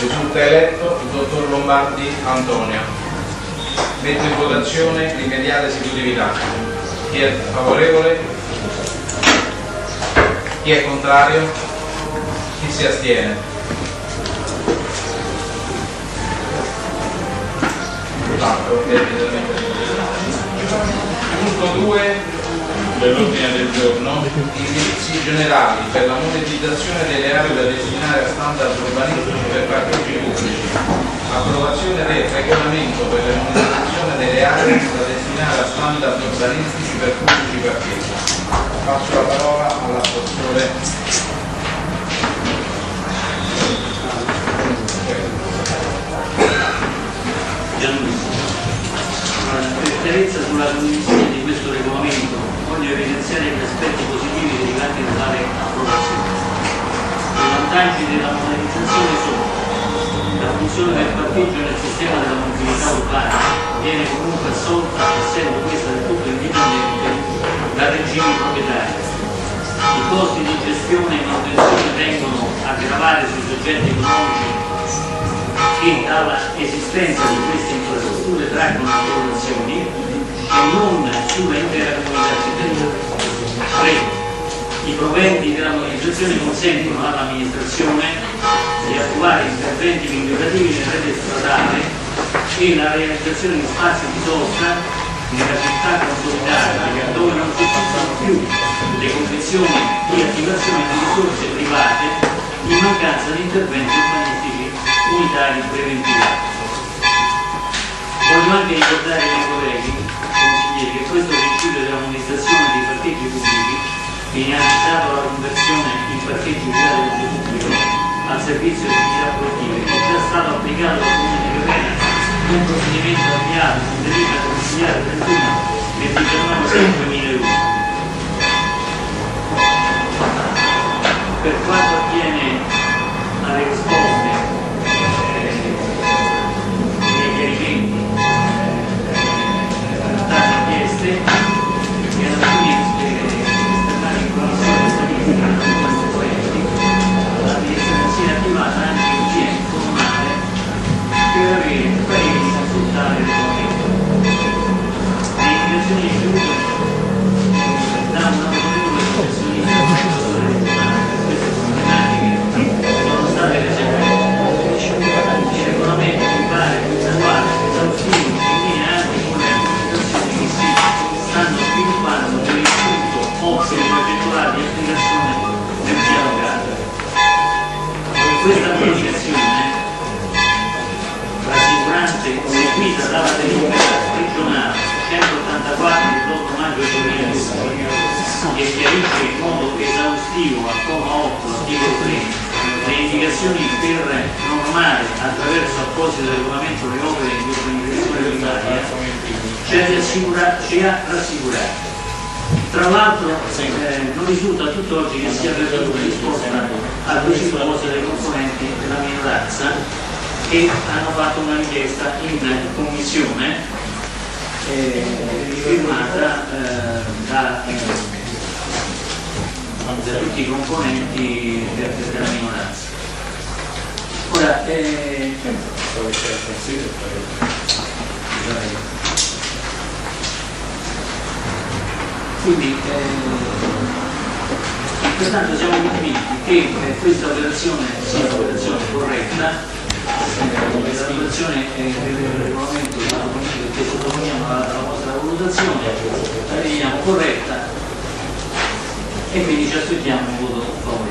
Risulta eletto il dottor Lombardi Antonio. Metto in votazione l'immediata esecutività. Chi è favorevole? Chi è contrario? Chi si astiene? Punto 2 dell'ordine del giorno, indirizzi generali per la monetizzazione delle aree da destinare a standard urbanistici per parcheggi pubblici, approvazione del regolamento per la monetizzazione delle aree da destinare a standard urbanistici per pubblici parcheggi. Passo la parola all'assessore. Per chiarezza sulla condivisione di questo regolamento voglio evidenziare gli aspetti positivi derivanti da tale approvazione. I vantaggi della monetizzazione sono: la funzione del parcheggio nel sistema della mobilità urbana viene comunque assolta, essendo questa del tutto indipendente da regimi proprietari. I costi di gestione e manutenzione vengono a gravare sui soggetti economici che dalla esistenza di queste infrastrutture traggono agevolazioni e non sulla intera comunità cittadina. 3. I proventi della monetizzazione consentono all'amministrazione di attuare interventi migliorativi nella rete stradale e la realizzazione di spazi di sosta nella città consolidata dove non sussistono più le condizioni di attivazione di risorse private in mancanza di interventi urbanistici unitari preventivati. Voglio anche ricordare ai colleghi consiglieri che questo principio della monetizzazione dei parcheggi pubblici viene analizzato alla conversione in parcheggi privati del pubblico al servizio di attività produttive, che è già stato applicato dal Comune di Ravenna con un provvedimento avviato con delibera consigliare 31 del 19/6/2001. Per quanto attiene alle risposte ai chiarimenti state chieste, che alcuni esternali in commissione statistica non sono coerenti, l'amministrazione si è attivata anche in via informale per avere pareri di consultare il regolamento. Le indicazioni ricevute da una autorevole professionista queste problematiche sono state le seguenti. Il regolamento mi pare puntuale, esaustivo, in linea anche con le amministrazioni che si stanno sviluppando per il punto opzione progettuale di applicazione del piano Gatta. Con questa comunicazione rassicurante seguita dalla delibera regionale 184 dell'8 maggio 2011 che chiarisce in modo esaustivo al comma 8 articolo 3 le indicazioni per normare attraverso apposito regolamento le opere di urbanizzazione primaria ci ha rassicurato. Tra l'altro non risulta tutt'oggi che sia pervenuta risposta a due cose dei componenti della minoranza che hanno fatto una richiesta in commissione firmata da tutti i componenti della minoranza. Ora, quindi pertanto siamo convinti che questa operazione sia un'operazione corretta, l'operazione del regolamento che sottoponiamo alla vostra valutazione la riteniamo corretta e quindi ci aspettiamo un voto favorevole.